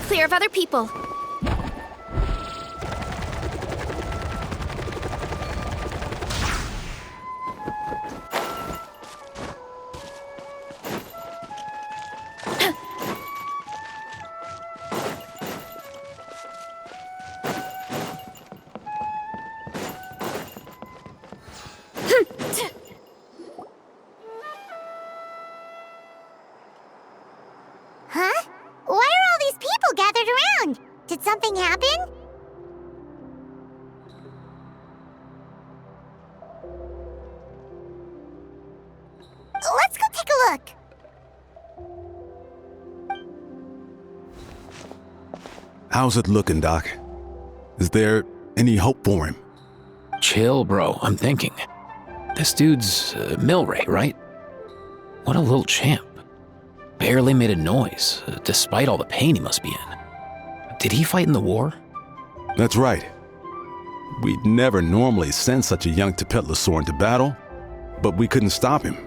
clear of other people. Huh? Why are all these people gathered around? Did something happen? Let's go take a look. How's it looking, Doc? Is there any hope for him? Chill, bro. I'm thinking. This dude's Milray, right? What a little champ. Barely made a noise, despite all the pain he must be in. Did he fight in the war? That's right. We'd never normally send such a young Saurian into battle, but we couldn't stop him.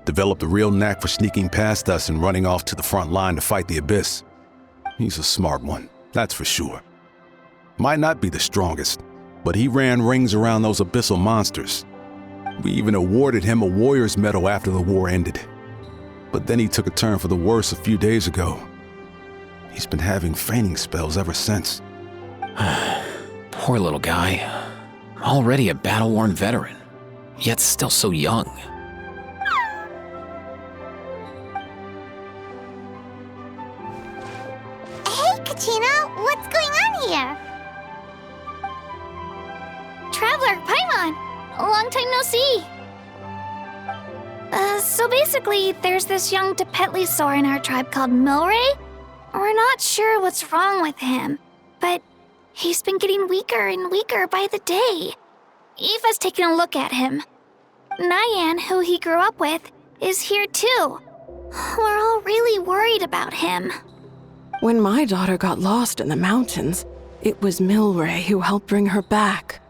Developed a real knack for sneaking past us and running off to the front line to fight the Abyss. He's a smart one, that's for sure. Might not be the strongest, but he ran rings around those abyssal monsters. We even awarded him a warrior's medal after the war ended. But then he took a turn for the worse a few days ago. He's been having fainting spells ever since. Poor little guy. Already a battle-worn veteran, yet still so young. Hey, Katina, what's going on here? Traveler, Paimon! Long time no see! So basically, there's this young Saurian in our tribe called Milray. We're not sure what's wrong with him, but he's been getting weaker and weaker by the day. Aoife's taking a look at him. Nyan, who he grew up with, is here too. We're all really worried about him. When my daughter got lost in the mountains, it was Milray who helped bring her back.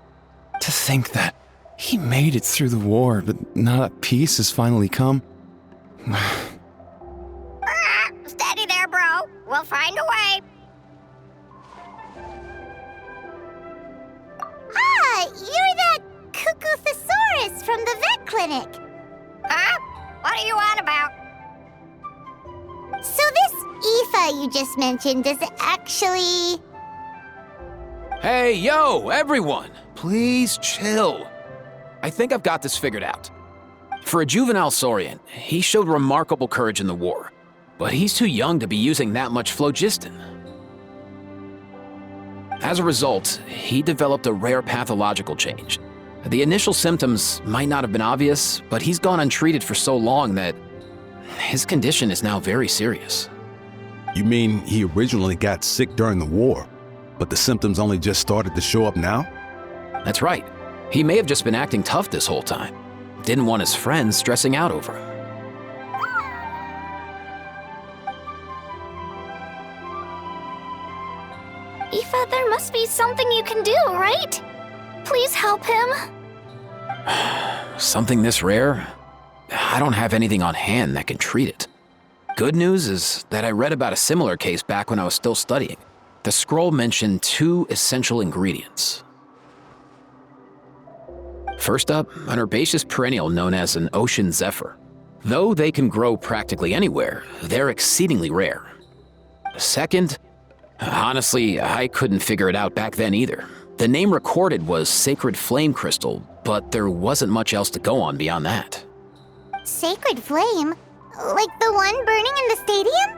To think that he made it through the war, but now that peace has finally come. Steady there, bro. We'll find a way. Ah, you're that Cuckoo from the vet clinic. Huh? What are you on about? So this Aoife you just mentioned, does it actually... Hey, yo, everyone! Please chill. I think I've got this figured out. For a juvenile Saurian, he showed remarkable courage in the war, but he's too young to be using that much phlogiston. As a result, he developed a rare pathological change. The initial symptoms might not have been obvious, but he's gone untreated for so long that his condition is now very serious. You mean he originally got sick during the war, but the symptoms only just started to show up now? That's right. He may have just been acting tough this whole time. Didn't want his friends stressing out over him. Aoife, there must be something you can do, right? Please help him. Something this rare? I don't have anything on hand that can treat it. Good news is that I read about a similar case back when I was still studying. The scroll mentioned 2 essential ingredients. First up, an herbaceous perennial known as an ocean zephyr. Though they can grow practically anywhere, they're exceedingly rare. Second, honestly, I couldn't figure it out back then either. The name recorded was Sacred Flame Crystal, but there wasn't much else to go on beyond that. Sacred Flame? Like the one burning in the stadium?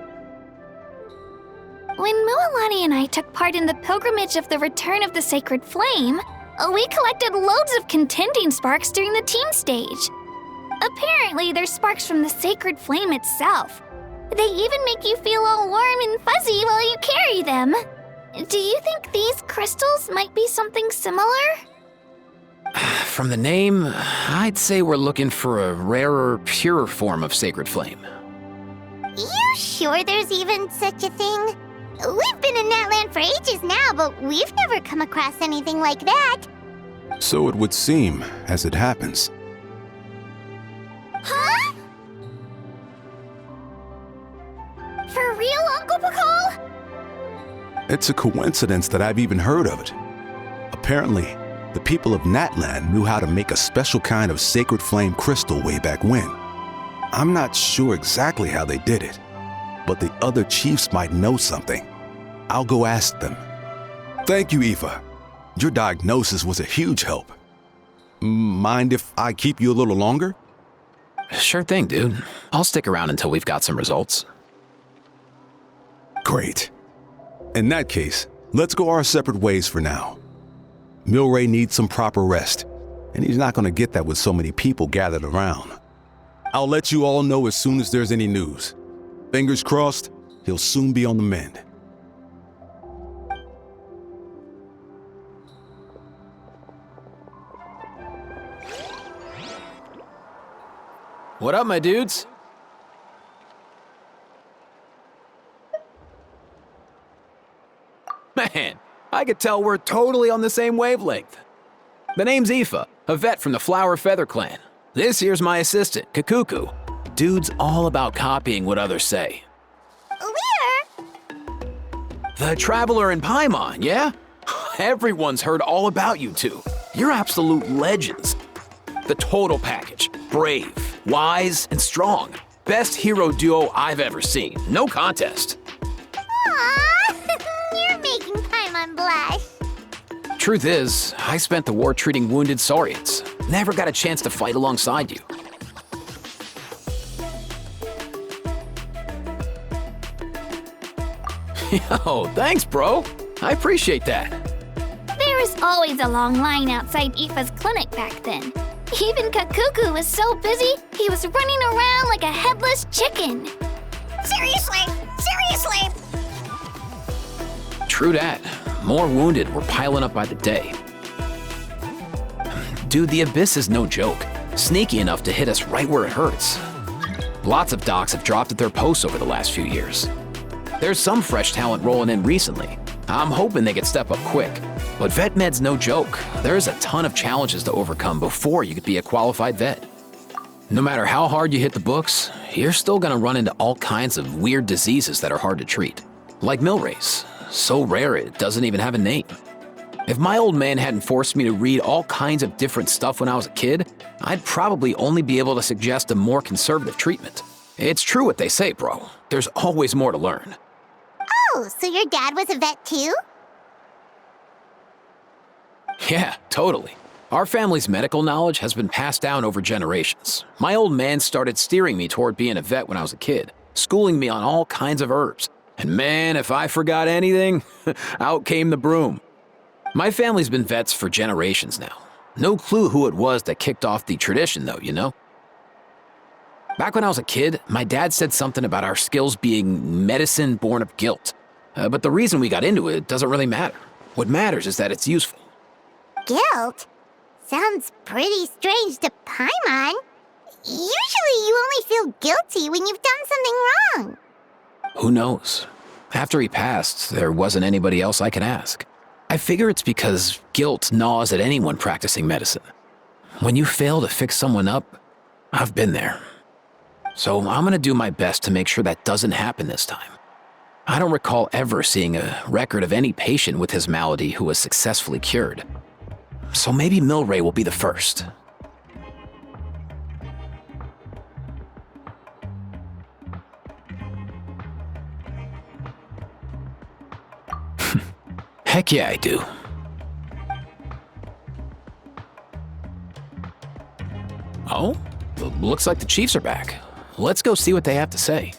When Mualani and I took part in the pilgrimage of the Return of the Sacred Flame, we collected loads of contending sparks during the team stage. Apparently, they're sparks from the Sacred Flame itself. They even make you feel all warm and fuzzy while you carry them. Do you think these crystals might be something similar? From the name, I'd say we're looking for a rarer, purer form of Sacred Flame. You sure there's even such a thing? We've been in that land for ages now, but we've never come across anything like that. So it would seem, as it happens. Huh? For real, Uncle Bacall? It's a coincidence that I've even heard of it. Apparently, the people of Natland knew how to make a special kind of sacred flame crystal way back when. I'm not sure exactly how they did it, but the other chiefs might know something. I'll go ask them. Thank you, Aoife. Your diagnosis was a huge help. Mind if I keep you a little longer? Sure thing, dude. I'll stick around until we've got some results. Great. In that case, let's go our separate ways for now. Milray needs some proper rest, and he's not going to get that with so many people gathered around. I'll let you all know as soon as there's any news. Fingers crossed, he'll soon be on the mend. What up, my dudes? Man, I could tell we're totally on the same wavelength. The name's Aoife, a vet from the Flower Feather clan. This here's my assistant, Kakuku. Dude's all about copying what others say. Where? The Traveler in Paimon, yeah? Everyone's heard all about you two. You're absolute legends. The total package. Brave, wise, and strong. Best hero duo I've ever seen. No contest. Aww, you're making Paimon blush. Truth is, I spent the war treating wounded Saurians. Never got a chance to fight alongside you. Yo, thanks, bro. I appreciate that. There was always a long line outside Aoife's clinic back then. Even Kakuku was so busy, he was running around like a headless chicken. Seriously? True that. More wounded were piling up by the day. Dude, the Abyss is no joke. Sneaky enough to hit us right where it hurts. Lots of docs have dropped at their posts over the last few years. There's some fresh talent rolling in recently. I'm hoping they could step up quick. But vet med's no joke. There's a ton of challenges to overcome before you could be a qualified vet. No matter how hard you hit the books, you're still gonna run into all kinds of weird diseases that are hard to treat. Like Milray's, so rare it doesn't even have a name. If my old man hadn't forced me to read all kinds of different stuff when I was a kid, I'd probably only be able to suggest a more conservative treatment. It's true what they say, bro. There's always more to learn. Oh, so your dad was a vet too? Yeah, totally. Our family's medical knowledge has been passed down over generations. My old man started steering me toward being a vet when I was a kid, schooling me on all kinds of herbs. And man, if I forgot anything, out came the broom. My family's been vets for generations now. No clue who it was that kicked off the tradition though, you know? Back when I was a kid, my dad said something about our skills being medicine born of guilt. But the reason we got into it doesn't really matter. What matters is that it's useful. Guilt? Sounds pretty strange to Paimon. Usually you only feel guilty when you've done something wrong. Who knows? After he passed, there wasn't anybody else I could ask. I figure it's because guilt gnaws at anyone practicing medicine. When you fail to fix someone up, I've been there. So I'm gonna do my best to make sure that doesn't happen this time. I don't recall ever seeing a record of any patient with his malady who was successfully cured. So maybe Milray will be the first. Heck yeah, I do. Oh, looks like the Chiefs are back. Let's go see what they have to say.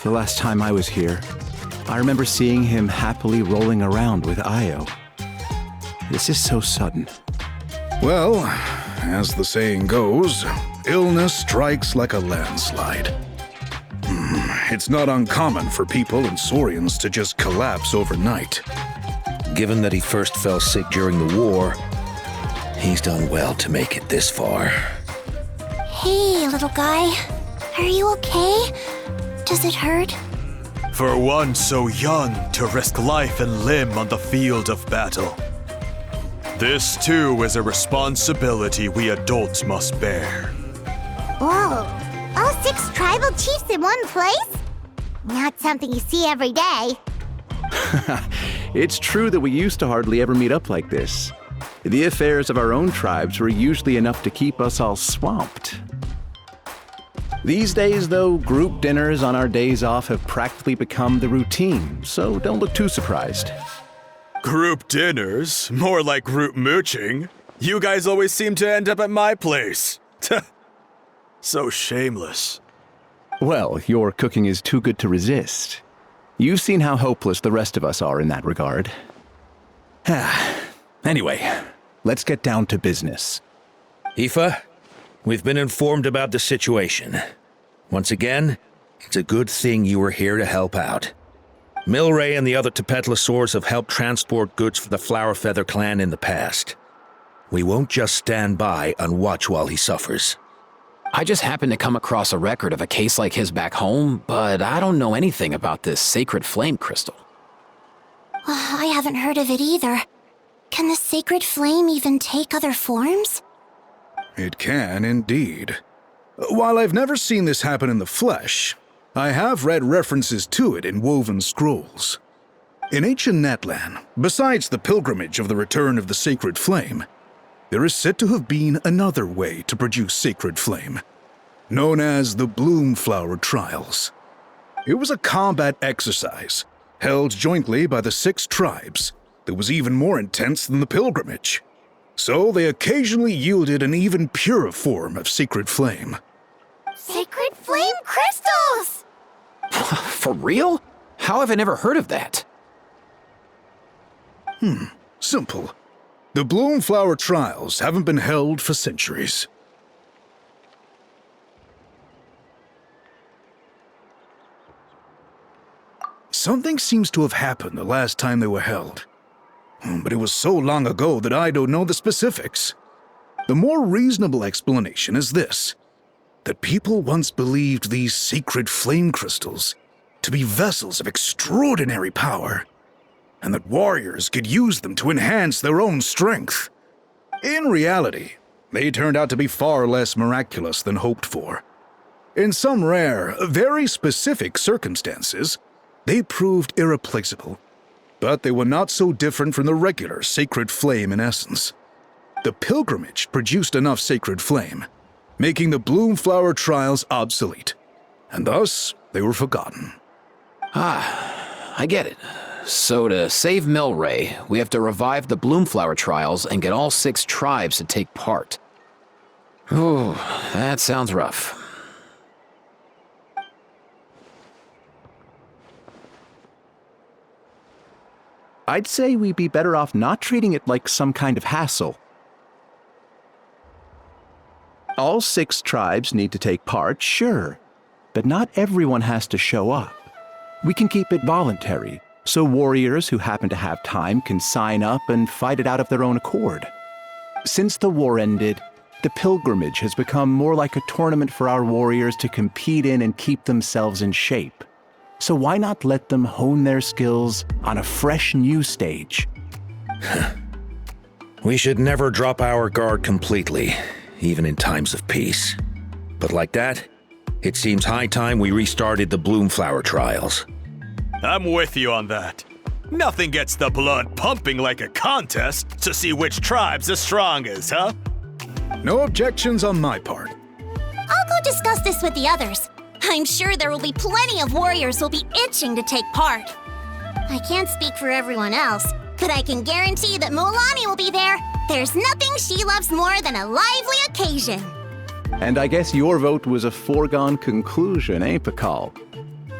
The last time I was here, I remember seeing him happily rolling around with Io. This is so sudden. Well, as the saying goes, illness strikes like a landslide. It's not uncommon for people and Saurians to just collapse overnight. Given that he first fell sick during the war, he's done well to make it this far. Hey, little guy. Are you okay? Does it hurt? For one so young to risk life and limb on the field of battle. This too is a responsibility we adults must bear. Whoa, all 6 tribal chiefs in one place? Not something you see every day. It's true that we used to hardly ever meet up like this. The affairs of our own tribes were usually enough to keep us all swamped. These days, though, group dinners on our days off have practically become the routine, so don't look too surprised. Group dinners? More like group mooching. You guys always seem to end up at my place. So shameless. Well, your cooking is too good to resist. You've seen how hopeless the rest of us are in that regard. Anyway, let's get down to business. Aoife, we've been informed about the situation. Once again, it's a good thing you were here to help out. Milray and the other Tepetlosaurs have helped transport goods for the Flowerfeather clan in the past. We won't just stand by and watch while he suffers. I just happened to come across a record of a case like his back home, but I don't know anything about this sacred flame crystal. I haven't heard of it either. Can the sacred flame even take other forms? It can indeed. While I've never seen this happen in the flesh, I have read references to it in woven scrolls. In ancient Natlan, besides the pilgrimage of the return of the sacred flame, there is said to have been another way to produce sacred flame, known as the Bloomflower Trials. It was a combat exercise, held jointly by the 6 tribes, that was even more intense than the pilgrimage. So they occasionally yielded an even purer form of sacred flame. Sacred flame crystals! For real? How have I never heard of that? Simple. The Bloomflower Trials haven't been held for centuries. Something seems to have happened the last time they were held. But it was so long ago that I don't know the specifics. The more reasonable explanation is this: that people once believed these sacred flame crystals to be vessels of extraordinary power, and that warriors could use them to enhance their own strength. In reality, they turned out to be far less miraculous than hoped for. In some rare, very specific circumstances, they proved irreplaceable, but they were not so different from the regular sacred flame in essence. The pilgrimage produced enough sacred flame, making the Bloomflower Trials obsolete, and thus they were forgotten. I get it. So to save Milray, we have to revive the Bloomflower Trials and get all 6 tribes to take part. Ooh, that sounds rough. I'd say we'd be better off not treating it like some kind of hassle. All 6 tribes need to take part, sure, but not everyone has to show up. We can keep it voluntary, so warriors who happen to have time can sign up and fight it out of their own accord. Since the war ended, the pilgrimage has become more like a tournament for our warriors to compete in and keep themselves in shape. So why not let them hone their skills on a fresh new stage? We should never drop our guard completely, even in times of peace. But like that, it seems high time we restarted the Bloomflower Trials. I'm with you on that. Nothing gets the blood pumping like a contest to see which tribe's the strongest, huh? No objections on my part. I'll go discuss this with the others. I'm sure there will be plenty of warriors who'll be itching to take part. I can't speak for everyone else, but I can guarantee that Mualani will be there. There's nothing she loves more than a lively occasion. And I guess your vote was a foregone conclusion, eh, Pakal?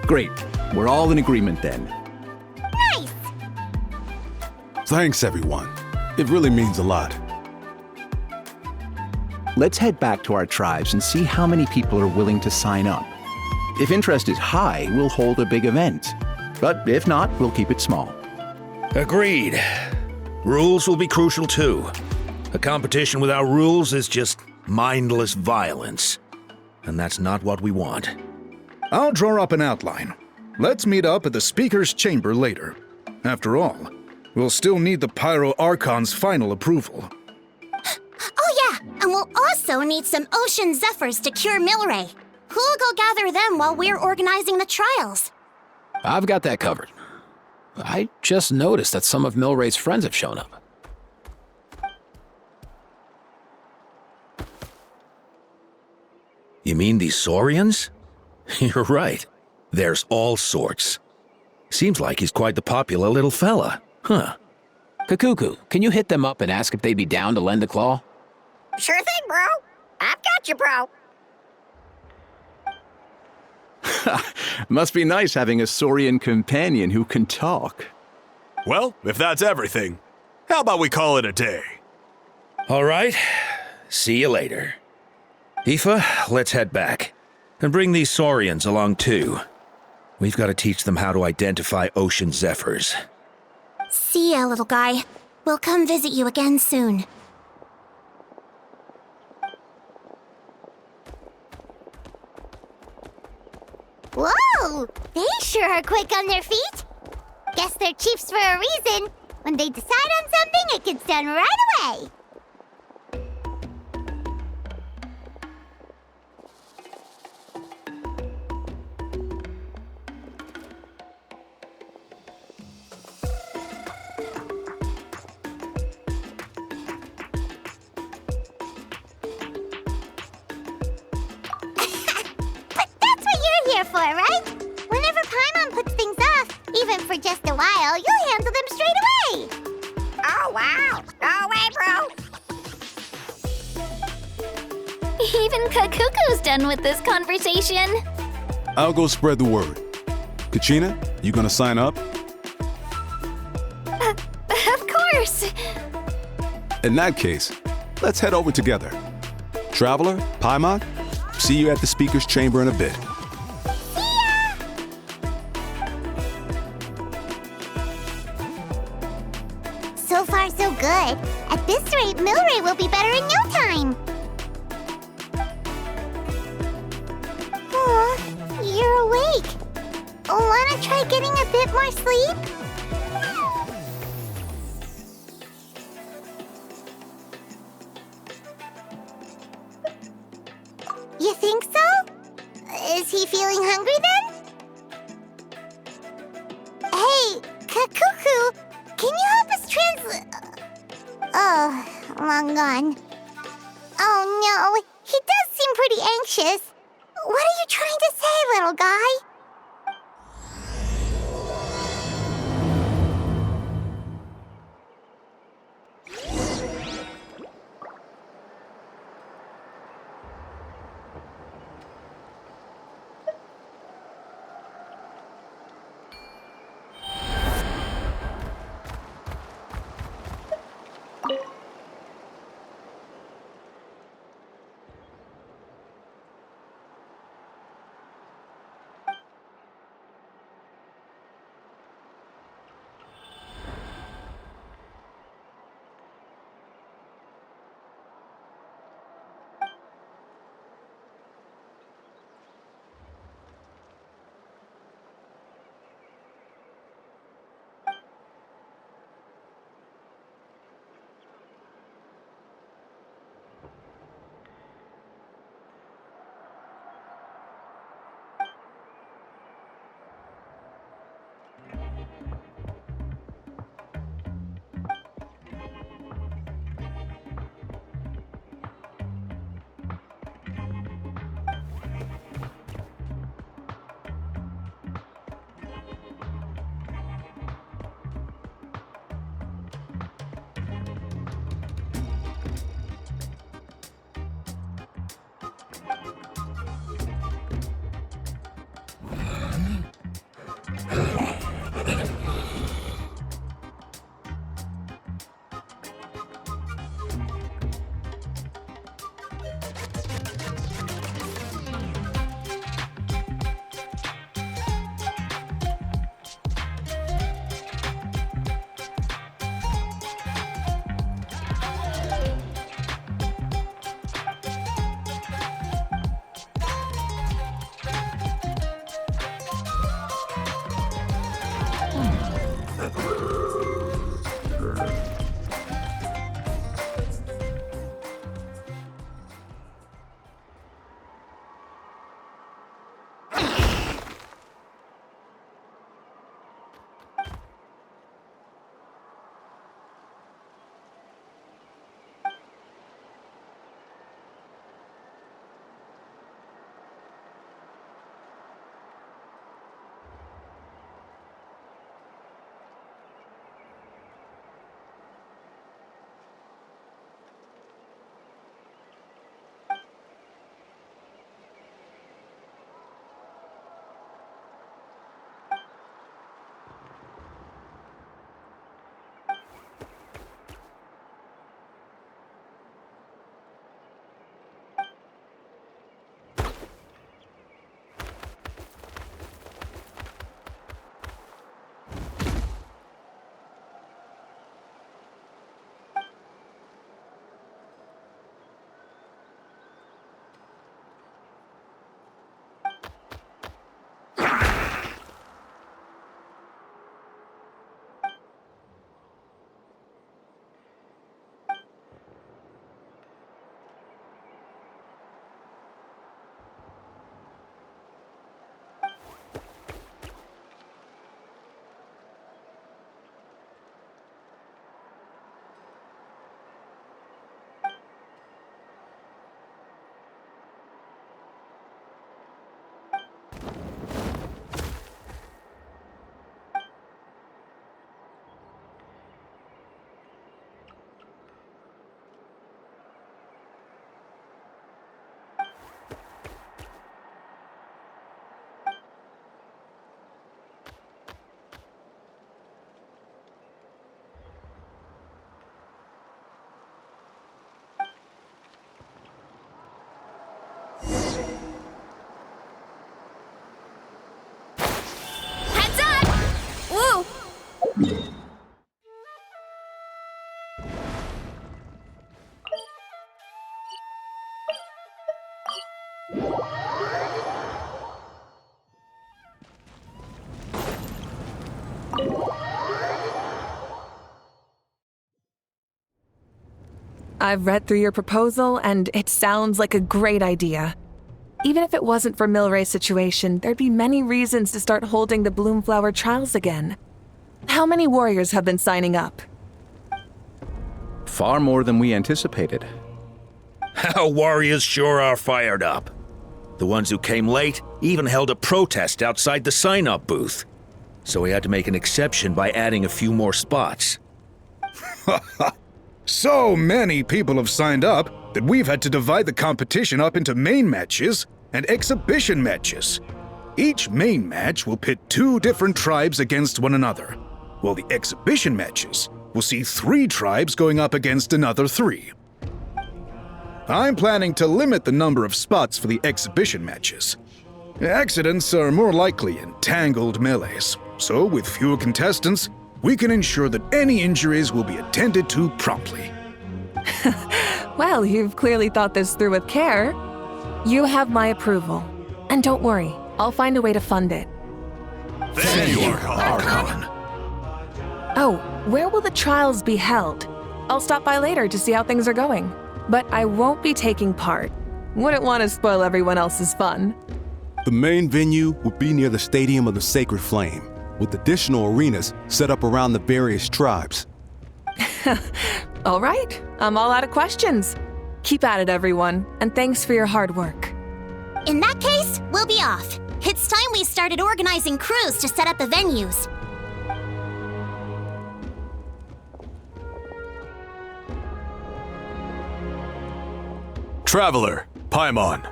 Great. We're all in agreement then. Nice! Thanks, everyone. It really means a lot. Let's head back to our tribes and see how many people are willing to sign up. If interest is high, we'll hold a big event. But if not, we'll keep it small. Agreed. Rules will be crucial too. A competition without rules is just mindless violence. And that's not what we want. I'll draw up an outline. Let's meet up at the Speaker's Chamber later. After all, we'll still need the Pyro Archon's final approval. Oh yeah, and we'll also need some Ocean Zephyrs to cure Milray. Who'll go gather them while we're organizing the trials? I've got that covered. I just noticed that some of Milray's friends have shown up. You mean these Saurians? You're right. There's all sorts. Seems like he's quite the popular little fella. Huh. Kakuku, can you hit them up and ask if they'd be down to lend a claw? Sure thing, bro. I've got you, bro. Must be nice having a Saurian companion who can talk. Well, if that's everything, how about we call it a day? All right. See you later. Aoife, let's head back. And bring these Saurians along too. We've got to teach them how to identify ocean zephyrs. See ya, little guy. We'll come visit you again soon. Whoa! They sure are quick on their feet. Guess they're chiefs for a reason. When they decide on something, it gets done right away. For, right? Whenever Paimon puts things off, even for just a while, you'll handle them straight away. Oh, wow. Go away, bro. Even Kakuku's done with this conversation. I'll go spread the word. Kachina, you gonna sign up? Of course. In that case, let's head over together. Traveler, Paimon, see you at the Speaker's Chamber in a bit. So far, so good. At this rate, Milray will be better in no time. Aw, you're awake. Wanna try getting a bit more sleep? You think so? Is he feeling hungry then? Hey, Kakuku, can you help us Oh, long gone. Oh no, he does seem pretty anxious. What are you trying to say, little guy? Heads up! Woo! I've read through your proposal, and it sounds like a great idea. Even if it wasn't for Milray's situation, there'd be many reasons to start holding the Bloomflower trials again. How many warriors have been signing up? Far more than we anticipated. Our warriors sure are fired up. The ones who came late even held a protest outside the sign-up booth. So we had to make an exception by adding a few more spots. So many people have signed up that we've had to divide the competition up into main matches and exhibition matches. Each main match will pit 2 different tribes against one another, while the exhibition matches will see 3 tribes going up against another 3. I'm planning to limit the number of spots for the exhibition matches. Accidents are more likely in tangled melees, so with fewer contestants, we can ensure that any injuries will be attended to promptly. Well, you've clearly thought this through with care. You have my approval. And don't worry, I'll find a way to fund it. Thank you, Archon. Oh, where will the trials be held? I'll stop by later to see how things are going. But I won't be taking part. Wouldn't want to spoil everyone else's fun. The main venue would be near the Stadium of the Sacred Flame, with additional arenas set up around the various tribes. All right, I'm all out of questions. Keep at it, everyone, and thanks for your hard work. In that case, we'll be off. It's time we started organizing crews to set up the venues. Traveler, Paimon.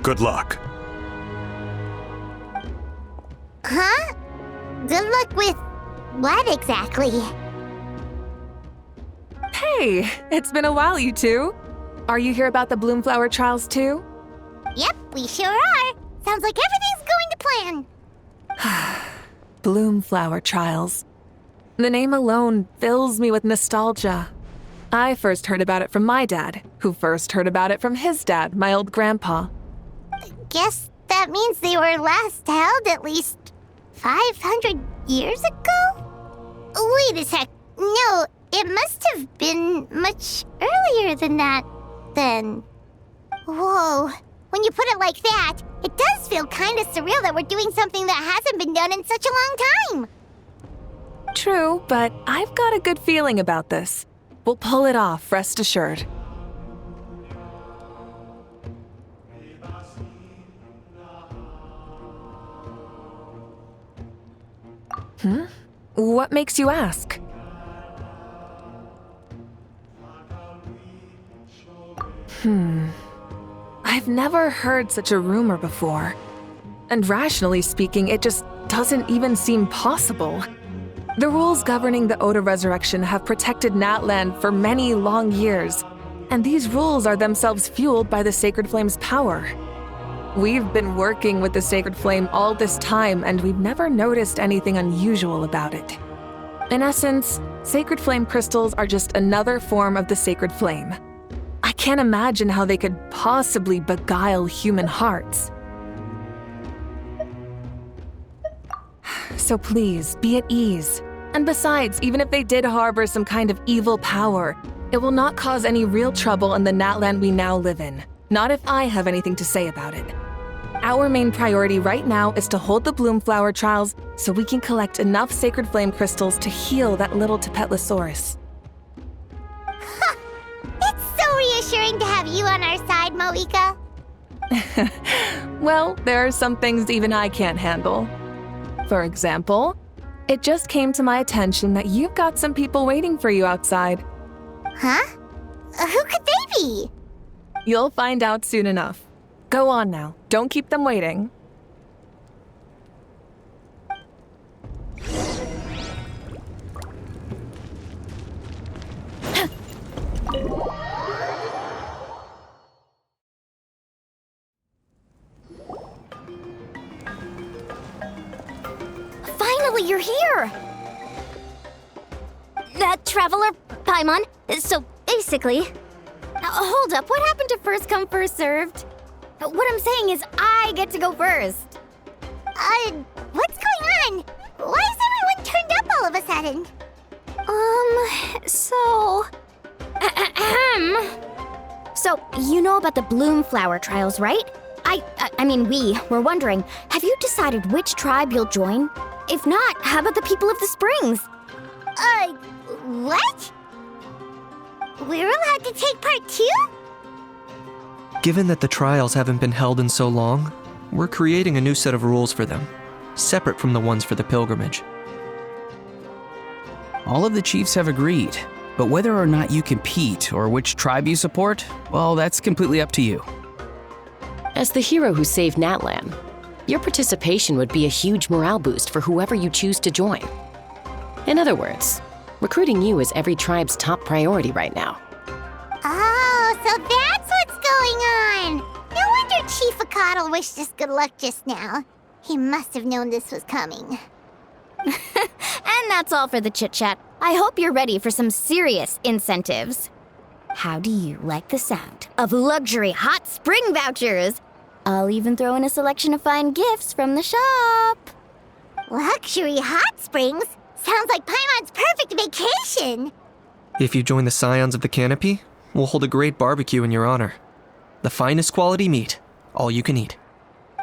Good luck. Huh? Good luck with what exactly? Hey, it's been a while, you two. Are you here about the Bloomflower trials too? Yep, we sure are. Sounds like everything's going to plan. Bloomflower trials. The name alone fills me with nostalgia. I first heard about it from my dad, who first heard about it from his dad, my old grandpa. Guess that means they were last held at least 500 years ago? Wait a sec. No, it must have been much earlier than that, then. Whoa. When you put it like that, it does feel kind of surreal that we're doing something that hasn't been done in such a long time. True, but I've got a good feeling about this. We'll pull it off, rest assured. What makes you ask? I've never heard such a rumor before. And rationally speaking, it just doesn't even seem possible. The rules governing the Oda resurrection have protected Natland for many long years, and these rules are themselves fueled by the Sacred Flame's power. We've been working with the Sacred Flame all this time, and we've never noticed anything unusual about it. In essence, Sacred Flame crystals are just another form of the Sacred Flame. I can't imagine how they could possibly beguile human hearts. So please, be at ease. And besides, even if they did harbor some kind of evil power, it will not cause any real trouble in the Natland we now live in. Not if I have anything to say about it. Our main priority right now is to hold the Bloomflower trials so we can collect enough Sacred Flame crystals to heal that little Tepetlosaurus. It's so reassuring to have you on our side, Moika. Well, there are some things even I can't handle. For example, it just came to my attention that you've got some people waiting for you outside. Huh? Who could they be? You'll find out soon enough. Go on now. Don't keep them waiting. you're here! Traveler Paimon, so basically... hold up, what happened to first come, first served? What I'm saying is I get to go first. What's going on? Why is everyone turned up all of a sudden? So, you know about the bloom flower trials, right? I mean, we were wondering, have you decided which tribe you'll join? If not, how about the people of the springs? What? We're allowed to take part too? Given that the trials haven't been held in so long, we're creating a new set of rules for them, separate from the ones for the pilgrimage. All of the chiefs have agreed, but whether or not you compete or which tribe you support, well, that's completely up to you. As the hero who saved Natlan, your participation would be a huge morale boost for whoever you choose to join. In other words, recruiting you is every tribe's top priority right now. Oh, so that's what's going on! No wonder Chief Akatl wished us good luck just now. He must have known this was coming. And that's all for the chit-chat. I hope you're ready for some serious incentives. How do you like the sound of luxury hot spring vouchers? I'll even throw in a selection of fine gifts from the shop. Luxury hot springs? Sounds like Paimon's perfect vacation! If you join the Scions of the Canopy, we'll hold a great barbecue in your honor. The finest quality meat, all you can eat.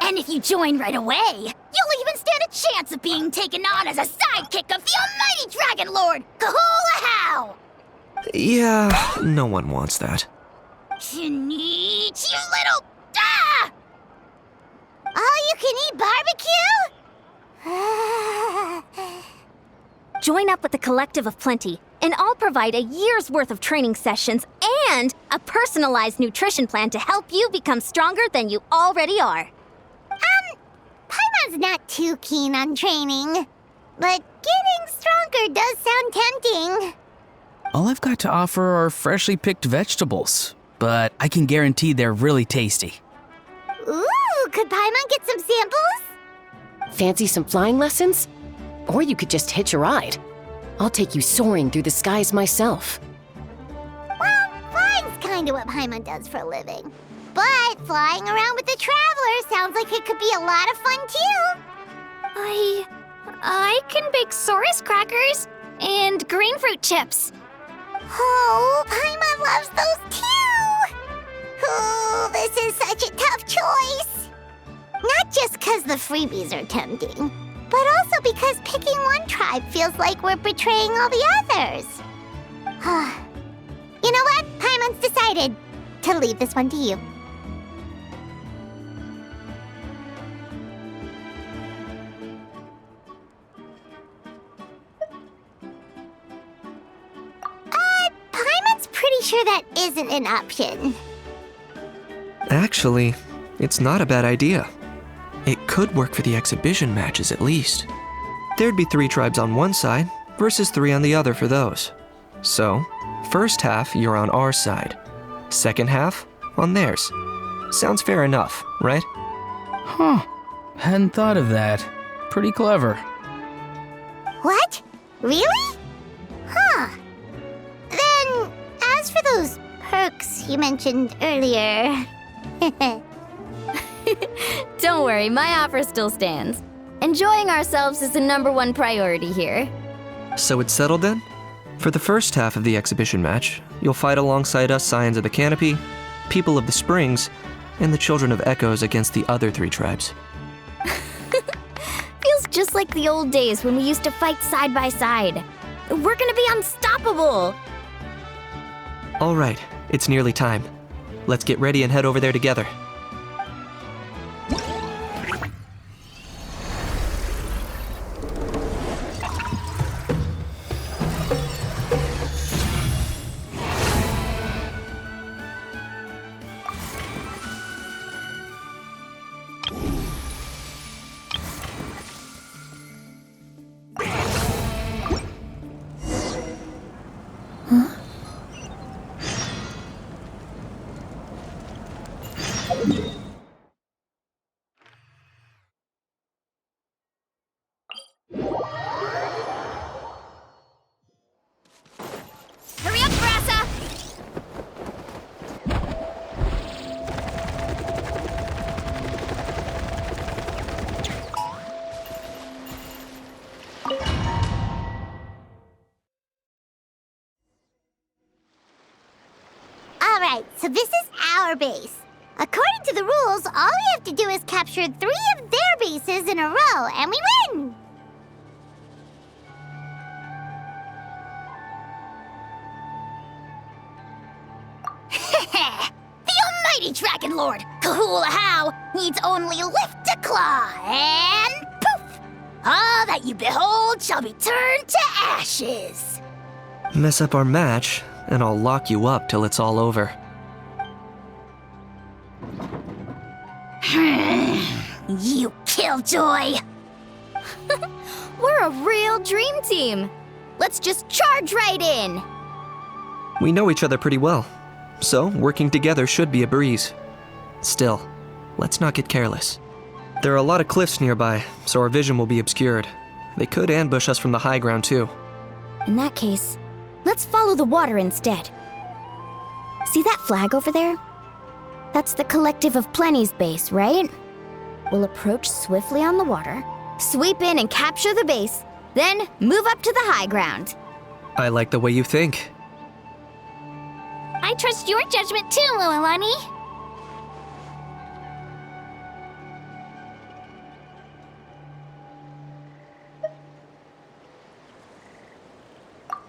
And if you join right away, you'll even stand a chance of being taken on as a sidekick of the almighty Dragon Lord, Kahula-How! Yeah, no one wants that. You little... Ah! All-you-can-eat barbecue? Join up with the Collective of Plenty, and I'll provide a year's worth of training sessions and a personalized nutrition plan to help you become stronger than you already are. Paimon's not too keen on training, but getting stronger does sound tempting. All I've got to offer are freshly picked vegetables, but I can guarantee they're really tasty. Ooh, could Paimon get some samples? Fancy some flying lessons? Or you could just hitch a ride. I'll take you soaring through the skies myself. Well, flying's kinda what Paimon does for a living. But flying around with the Traveler sounds like it could be a lot of fun too. I can bake Saurus crackers and green fruit chips. Oh, Paimon loves those too! Oh, this is such a tough choice. Not just because the freebies are tempting, but also because picking one tribe feels like we're betraying all the others. You know what? Paimon's decided to leave this one to you. Paimon's pretty sure that isn't an option. Actually, it's not a bad idea. It could work for the exhibition matches at least. There'd be 3 tribes on one side versus 3 on the other for those. So, first half you're on our side, second half on theirs. Sounds fair enough, right? Huh. Hadn't thought of that. Pretty clever. What? Really? Huh. Then, as for those perks you mentioned earlier... Don't worry, my offer still stands. Enjoying ourselves is the #1 priority here. So it's settled then? For the first half of the exhibition match, you'll fight alongside us Scions of the Canopy, People of the Springs, and the Children of Echoes against the other 3 tribes. Feels just like the old days when we used to fight side by side. We're gonna be unstoppable! All right, it's nearly time. Let's get ready and head over there together. Alright, so this is our base. According to the rules, all we have to do is capture 3 of their bases in a row, and we win! The almighty Dragon Lord, Kahula How, needs only lift a claw, and poof! All that you behold shall be turned to ashes. Mess up our match, and I'll lock you up till it's all over. You killjoy! We're a real dream team. Let's just charge right in. We know each other pretty well, so working together should be a breeze. Still, let's not get careless. There are a lot of cliffs nearby, so our vision will be obscured. They could ambush us from the high ground too. In that case, let's follow the water instead. See that flag over there? That's the Collective of Plenty's base, right? We'll approach swiftly on the water, sweep in and capture the base, then move up to the high ground. I like the way you think. I trust your judgment too, Lualani.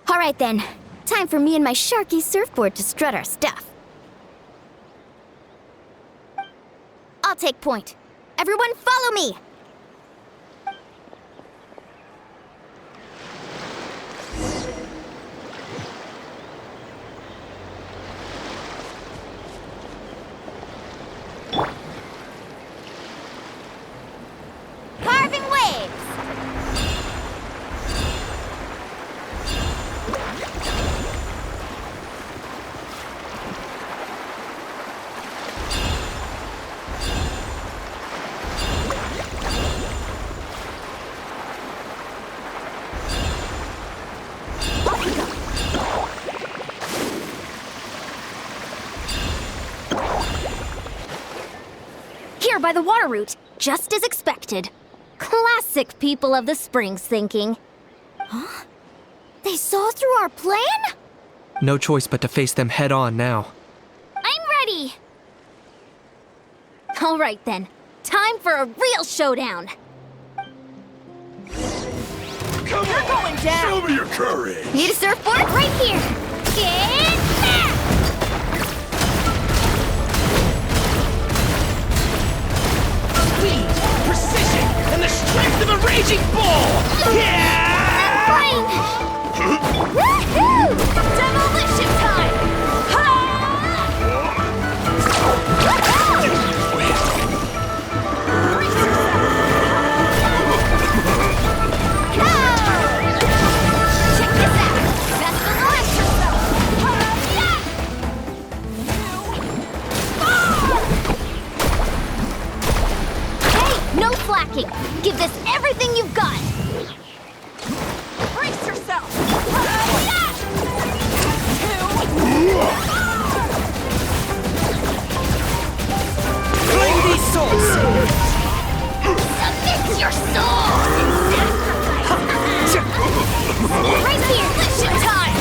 All right then, time for me and my Sharky surfboard to strut our stuff. I'll take point. Everyone follow me! Carving waves! Here by the water route, just as expected. Classic people of the Springs thinking. Huh? They saw through our plan? No choice but to face them head on now. I'm ready. All right then, time for a real showdown. Come You're on! going down. Show me your courage! Need a surfboard? Right here. Get back! Speed, precision, and the strength of a raging bull! Yeah! Fine! Woohoo! Demolition time! Check this out! That's the launch yourself! Hey, no slacking! Give this everything you've got! Brace yourself! Claim these souls! Submit your soul! Right here! Mission time!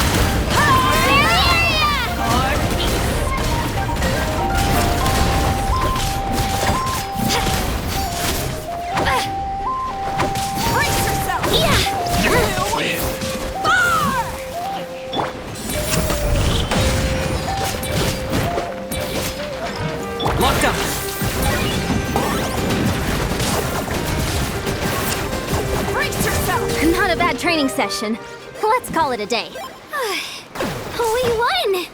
Brace yourself! Locked up! Brace yourself! Not a bad training session. Let's call it a day. We won!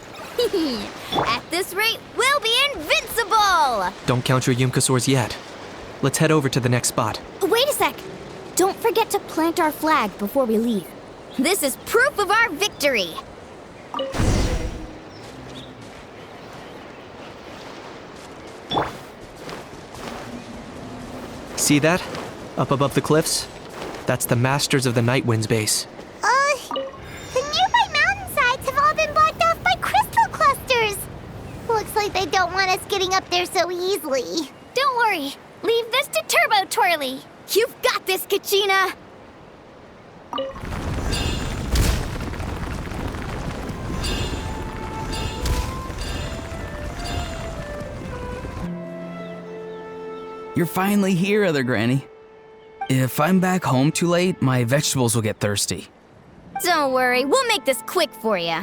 At this rate, we'll be invincible! Don't count your Yumkasaurs yet. Let's head over to the next spot. Wait a sec! Don't forget to plant our flag before we leave. This is proof of our victory! See that? Up above the cliffs? That's the Masters of the Night Wind's base. The nearby mountainsides have all been blocked off by crystal clusters. Looks like they don't want us getting up there so easily. Don't worry. Leave this to Turbo Twirly. You've got this, Kachina! You're finally here, Other Granny. If I'm back home too late, my vegetables will get thirsty. Don't worry, we'll make this quick for you.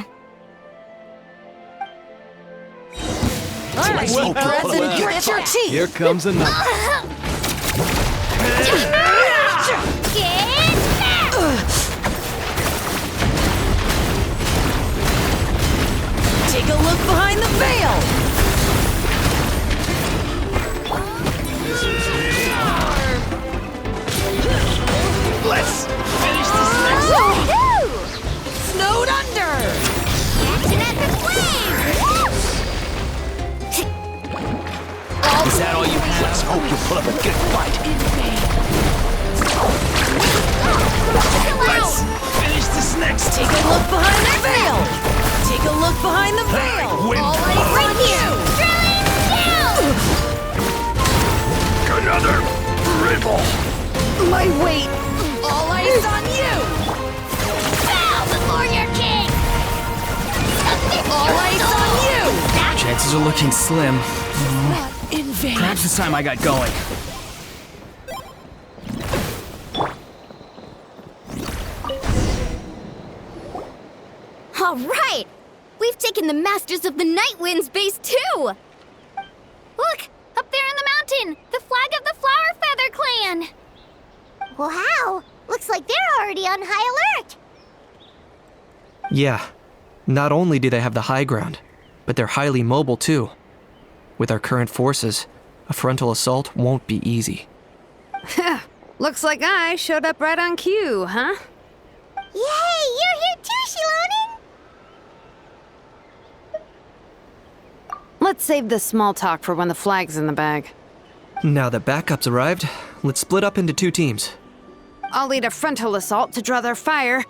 Alright, well, present, grit your teeth. Here comes another. Take a look behind the veil! Let's finish this next Snowed under! Action at the flame! Is that all you have? Let's hope you pull up a good fight. Let's finish this next. Take a look behind the veil! Take a look behind the veil! All eyes on you! Another dribble. My weight! All eyes on you! Bow before your king! All eyes on you! Chances are looking slim. In vain. Perhaps it's time I got going. All right! We've taken the Masters of the Night Wind's base too! Look! Up there in the mountain! The flag of the Flower Feather Clan! Wow! Looks like they're already on high alert! Yeah. Not only do they have the high ground, but they're highly mobile too. With our current forces, a frontal assault won't be easy. Looks like I showed up right on cue, huh? Yay! You're here too, Shilonen! Let's save the small talk for when the flag's in the bag. Now that backup's arrived, let's split up into 2 teams. I'll lead a frontal assault to draw their fire.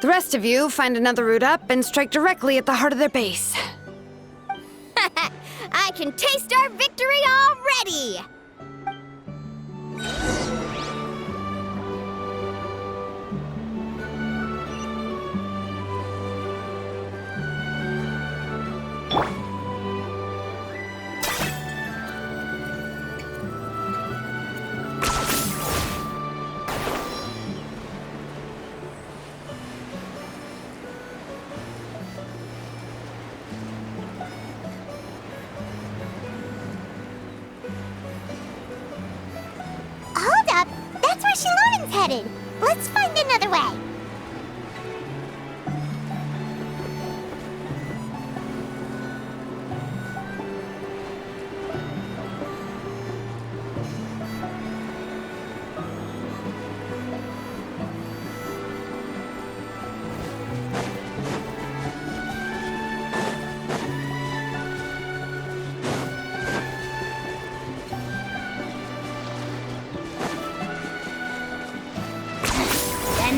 The rest of you find another route up and strike directly at the heart of their base. I can taste our victory already! Hold up! That's where Shilonen's headed! Let's find another way!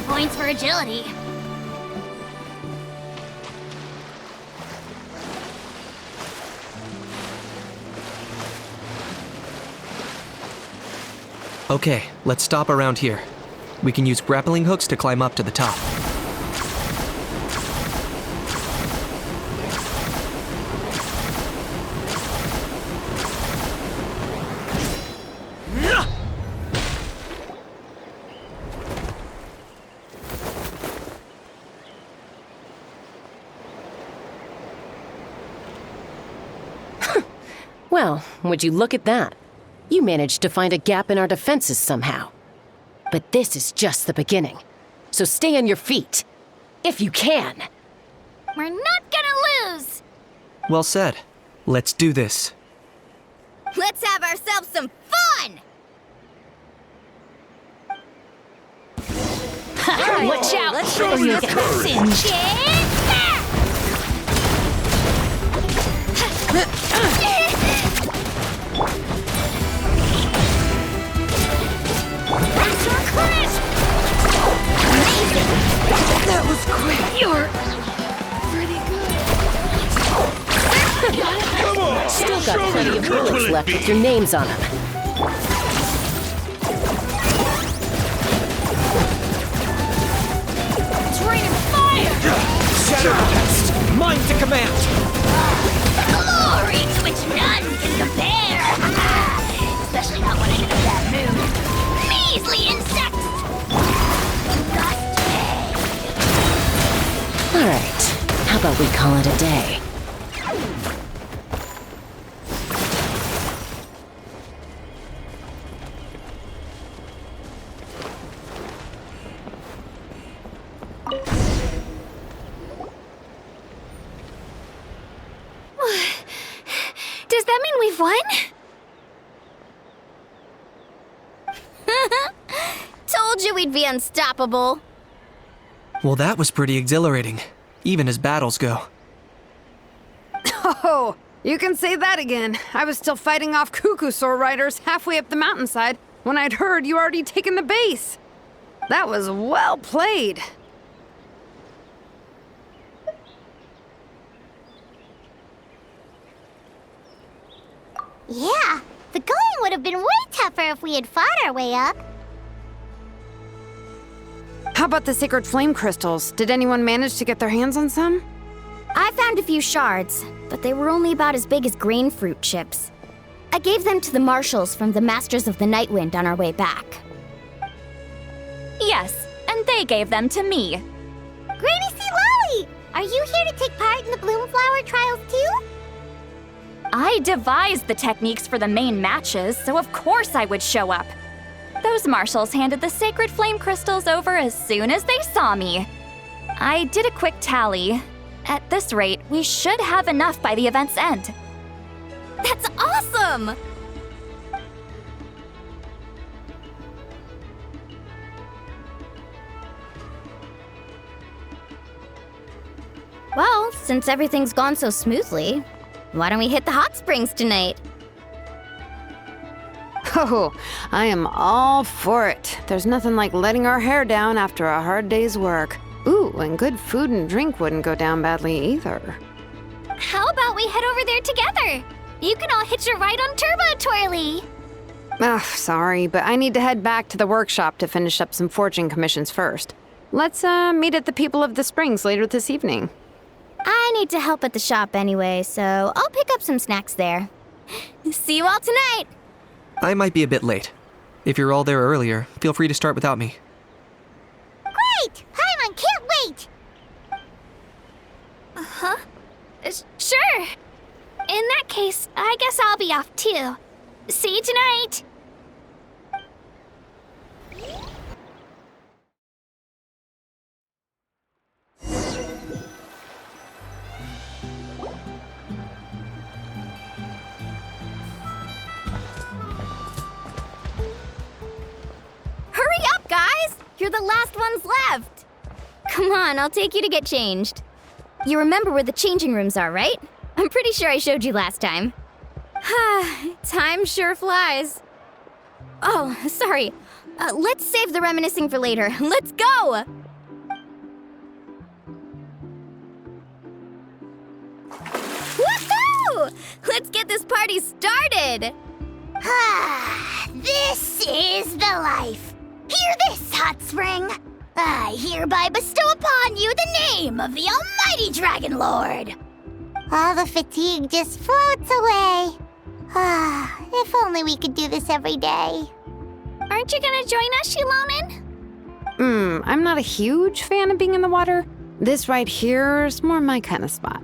Points for agility. Okay, let's stop around here. We can use grappling hooks to climb up to the top. Well, would you look at that? You managed to find a gap in our defenses somehow. But this is just the beginning. So stay on your feet. If you can. We're not gonna lose! Well said. Let's do this. Let's have ourselves some fun! Watch out! Let's show you get singed! That was quick! You're pretty good. Come on! Still got plenty of bullets left with your names on them. It's raining fire! Shadow Mine to command! Glory to which none can compare! Especially call it a day. Does that mean we've won? Told you we'd be unstoppable. Well, that was pretty exhilarating, even as battles go. Oh, you can say that again. I was still fighting off Cuckoosaur riders halfway up the mountainside when I'd heard you already taken the base. That was well played. Yeah, the going would have been way tougher if we had fought our way up. How about the sacred flame crystals? Did anyone manage to get their hands on some? I found a few shards, but they were only about as big as grain fruit chips. I gave them to the marshals from the Masters of the Nightwind on our way back. Yes, and they gave them to me. Granny C. Lolly, are you here to take part in the Bloomflower trials too? I devised the techniques for the main matches, so of course I would show up. Those marshals handed the sacred flame crystals over as soon as they saw me. I did a quick tally. At this rate, we should have enough by the event's end. That's awesome! Well, since everything's gone so smoothly, why don't we hit the hot springs tonight? Oh, I am all for it. There's nothing like letting our hair down after a hard day's work. Ooh, and good food and drink wouldn't go down badly either. How about we head over there together? You can all hitch a ride on Turbo Twirly. Ugh, sorry, but I need to head back to the workshop to finish up some forging commissions first. Let's meet at the People of the Springs later this evening. I need to help at the shop anyway, so I'll pick up some snacks there. See you all tonight! I might be a bit late. If you're all there earlier, feel free to start without me. Great! Paimon can't wait! Uh-huh. Sure. In that case, I guess I'll be off too. See you tonight! Hurry up, guys! You're the last ones left! Come on, I'll take you to get changed. You remember where the changing rooms are, right? I'm pretty sure I showed you last time. Time sure flies. Oh, sorry. Let's save the reminiscing for later. Let's go! Woohoo! Let's get this party started! This is the life. Hear this, Hot Spring. I hereby bestow upon you the name of the Almighty Dragon Lord. All the fatigue just floats away. If only we could do this every day. Aren't you gonna join us, Shilonen? I'm not a huge fan of being in the water. This right here is more my kind of spot.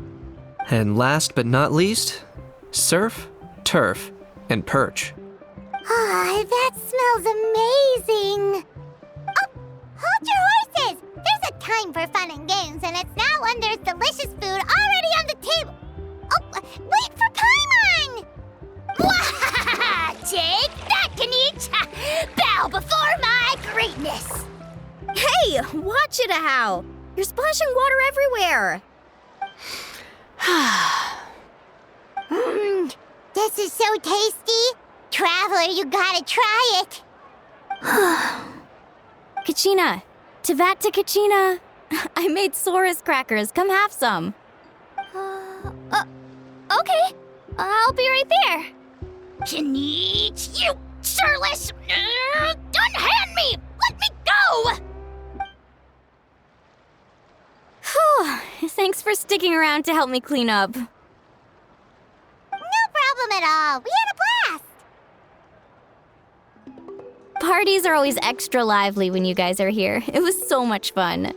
And last but not least, surf, turf, and perch. That smells amazing. Oh, hold your horses. There's a time for fun and games, and it's now when there's delicious food already on the table. Oh, wait for Paimon! Take that, Kanich! Bow before my greatness! Hey, watch it, How! You're splashing water everywhere! This is so tasty! Traveler, you gotta try it! Kachina! Tevat to Kachina! I made Saurus crackers. Come have some. Okay. I'll be right there. Kanich, you shirtless! Unhand me! Let me go! Whew. Thanks for sticking around to help me clean up. No problem at all. We had a blast! Parties are always extra lively when you guys are here. It was so much fun.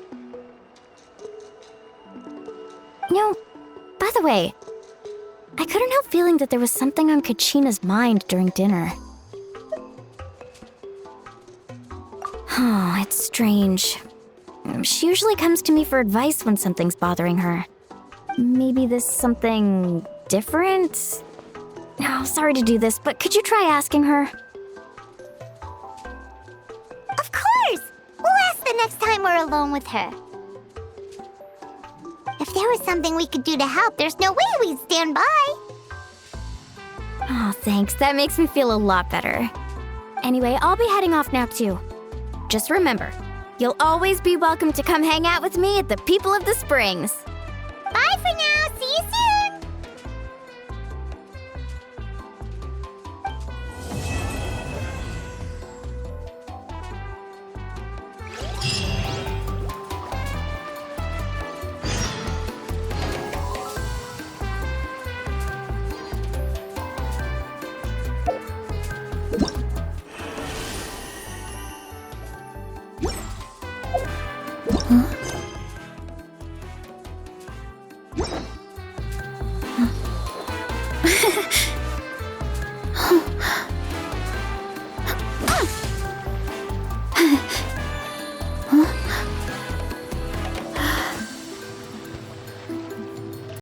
way, I couldn't help feeling that there was something on Kachina's mind during dinner. Oh, it's strange. She usually comes to me for advice when something's bothering her. Maybe this something different? Oh, sorry to do this, but could you try asking her? Of course! We'll ask the next time we're alone with her. If there was something we could do to help, there's no way we'd stand by. Oh, thanks. That makes me feel a lot better. Anyway, I'll be heading off now too. Just remember, you'll always be welcome to come hang out with me at the People of the Springs. Bye for now. See you soon.